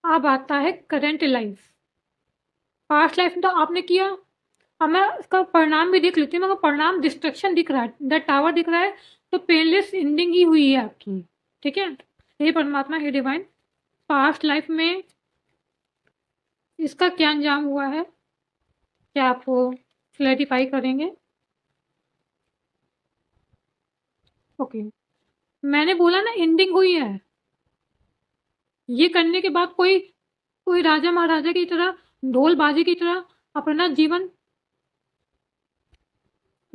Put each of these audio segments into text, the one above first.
अब आता है करंट लाइफ। पास्ट लाइफ में तो आपने किया, अब मैं इसका परिणाम भी देख लेती हूँ। मगर परिणाम डिस्ट्रक्शन दिख रहा है, द टावर दिख रहा है, तो पेनलेस एंडिंग ही हुई है आपकी। ठीक है, हे परमात्मा, हे डिवाइन, पास्ट लाइफ में इसका क्या अंजाम हुआ है, क्या आप वो क्लैरिफाई करेंगे? ओके, मैंने बोला ना एंडिंग हुई है। ये करने के बाद कोई कोई राजा महाराजा की तरह, ढोल बाजे की तरह अपना जीवन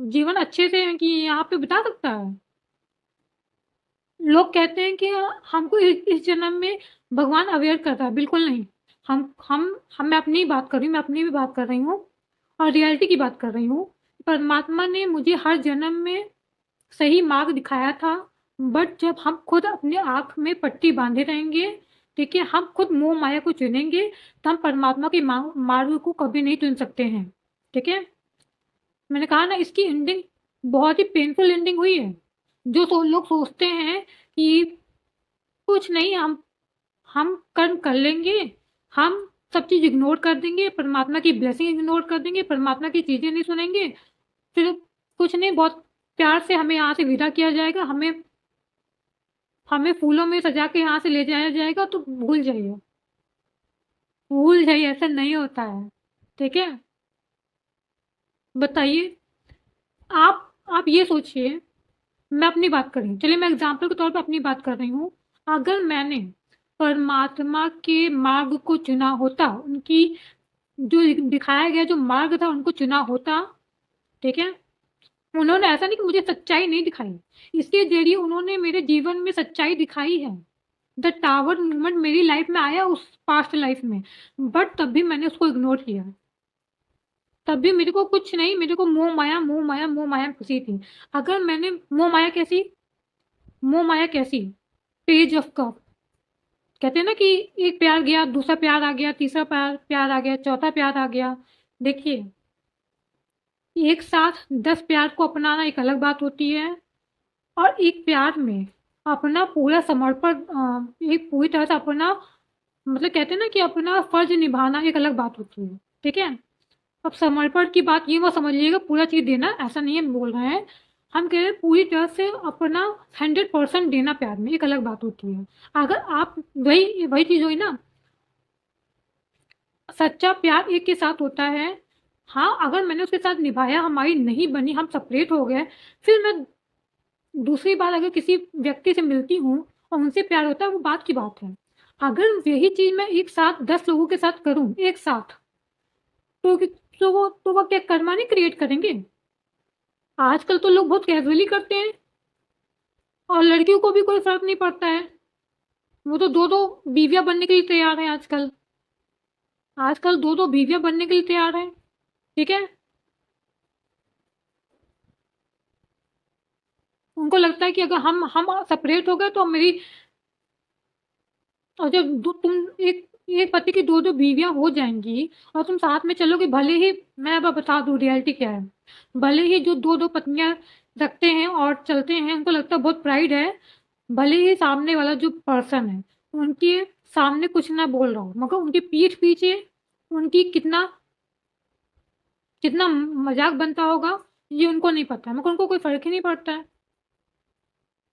जीवन अच्छे से कि यहाँ पे बिता सकता है? लोग कहते हैं कि हमको इस जन्म में भगवान अवेयर कर रहा है। बिल्कुल नहीं। मैं अपनी ही बात कर रही हूँ, मैं अपनी भी बात कर रही हूँ और रियलिटी की बात कर रही हूँ। परमात्मा ने मुझे हर जन्म में सही मार्ग दिखाया था, बट जब हम खुद अपने आँख में पट्टी बांधे रहेंगे, ठीक है, हम खुद मोह माया को चुनेंगे, तो हम परमात्मा के मार्ग को कभी नहीं चुन सकते हैं। ठीक है, मैंने कहा ना, इसकी एंडिंग बहुत ही पेनफुल एंडिंग हुई है। जो लोग सोचते हैं कि कुछ नहीं, हम कर्म कर लेंगे, हम सब चीज़ इग्नोर कर देंगे, परमात्मा की ब्लेसिंग इग्नोर कर देंगे, परमात्मा की चीज़ें नहीं सुनेंगे, फिर कुछ नहीं, बहुत प्यार से हमें यहाँ से विदा किया जाएगा, हमें हमें फूलों में सजा के यहाँ से ले जाया जाएगा, तो भूल जाइए, भूल जाइए, ऐसा नहीं होता है। ठीक है, बताइए। आप ये सोचिए, मैं अपनी बात कर रही हूँ, चलिए मैं एग्जाम्पल के तौर पे अपनी बात कर रही हूँ। अगर मैंने परमात्मा के मार्ग को चुना होता, उनकी जो दिखाया गया जो मार्ग था उनको चुना होता, ठीक है, उन्होंने ऐसा नहीं कि मुझे सच्चाई नहीं दिखाई, इसके जरिए उन्होंने मेरे जीवन में सच्चाई दिखाई है। द टावर मूवमेंट मेरी लाइफ में आया उस पास्ट लाइफ में, बट तब भी मैंने उसको इग्नोर किया। तब भी मेरे को कुछ नहीं, मेरे को मोह माया मोह माया मोह माया खुशी थी। अगर मैंने मोह माया कैसी, पेज ऑफ कप, कहते हैं ना कि एक प्यार गया, दूसरा प्यार आ गया, तीसरा प्यार आ गया, चौथा प्यार आ गया। देखिए, एक साथ 10 प्यार को अपनाना एक अलग बात होती है, और एक प्यार में अपना पूरा समर्पण, एक पूरी तरह से अपना, मतलब कहते हैं ना कि अपना फर्ज निभाना एक अलग बात होती है। ठीक है, अब समर्पण की बात ये मत समझिएगा पूरा चीज़ देना, ऐसा नहीं है बोल रहे हैं। हम कह रहे हैं पूरी तरह से अपना 100% देना प्यार में एक अलग बात होती है। अगर आप वही वही चीज़ हुई ना, सच्चा प्यार एक के साथ होता है। हाँ, अगर मैंने उसके साथ निभाया, हमारी नहीं बनी, हम सेपरेट हो गए, फिर मैं दूसरी बार अगर किसी व्यक्ति से मिलती हूँ और उनसे प्यार होता है, वो बात की बात है। अगर यही चीज़ मैं एक साथ 10 लोगों के साथ करूँ एक साथ, तो वो क्या कर्मा नहीं क्रिएट करेंगे? आजकल तो लोग बहुत कैजुअली करते हैं, और लड़कियों को भी कोई फर्क नहीं पड़ता है। वो तो दो दो बीवियां बनने के लिए तैयार है आजकल। आजकल दो दो बीवियां बनने के लिए तैयार है। ठीक है, उनको लगता है कि अगर हम सेपरेट हो गए तो मेरी, और जब तुम एक एक पति की दो दो बीवियां हो जाएंगी और तुम साथ में चलोगे, भले ही, मैं अब बता दूं रियलिटी क्या है, भले ही जो दो दो पत्नियां रखते हैं और चलते हैं, उनको लगता है बहुत प्राइड है, भले ही सामने वाला जो पर्सन है उनके सामने कुछ ना बोल रहा हो, मगर उनकी पीठ पीछे उनकी कितना कितना मजाक बनता होगा, ये उनको नहीं पता है, मगर उनको कोई फर्क ही नहीं पड़ता है।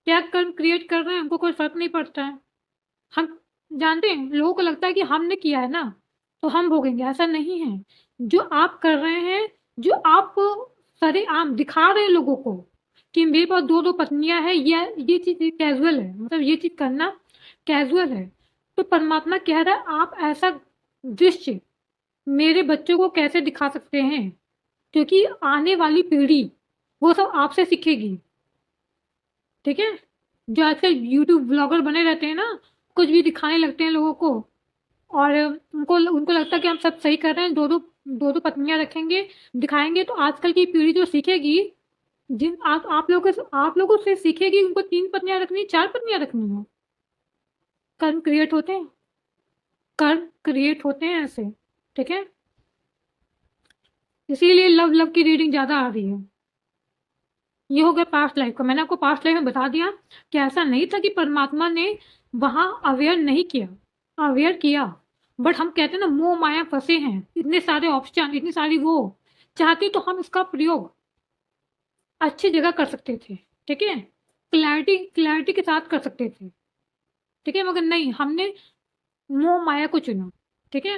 क्या कर्म क्रिएट कर रहे हैं उनको कोई फर्क नहीं पड़ता है। हम जानते हैं, लोगों को लगता है कि हमने किया है ना तो हम भोगेंगे, ऐसा नहीं है। जो आप कर रहे हैं, जो आप सरेआम दिखा रहे हैं लोगों को कि मेरे पास दो दो पत्नियां हैं, ये चीज कैजुअल है, मतलब ये चीज करना कैजुअल है, तो परमात्मा कह रहा है आप ऐसा दृश्य मेरे बच्चों को कैसे दिखा सकते हैं, क्योंकि आने वाली पीढ़ी वो सब आपसे सीखेगी। ठीक है, जो आजकल यूट्यूब ब्लॉगर बने रहते हैं ना, कुछ भी दिखाने लगते हैं लोगों को, और उनको उनको लगता है कि हम सब सही कर रहे हैं, दो दो पत्नियां रखेंगे, दिखाएंगे, तो आजकल की पीढ़ी जो सीखेगी, जिन आप लोगों से सीखेगी, उनको 3 पत्नियां रखनी, 4 पत्नियां रखनी है। कर्म क्रिएट होते हैं, कर्म क्रिएट होते हैं ऐसे। ठीक है, इसीलिए लव लव की रीडिंग ज्यादा आ रही है। ये हो गया पास्ट लाइफ का, मैंने आपको पास्ट लाइफ में बता दिया कि ऐसा नहीं था कि परमात्मा ने वहां अवेयर नहीं किया, अवेयर किया। बट हम कहते हैं ना मोह माया फंसे हैं, इतने सारे ऑप्शन, इतनी सारी वो चाहते तो हम इसका प्रयोग अच्छी जगह कर सकते थे, ठीक है, क्लैरिटी क्लैरिटी के साथ कर सकते थे, ठीक है, मगर नहीं, हमने मोह माया को चुना, ठीक है।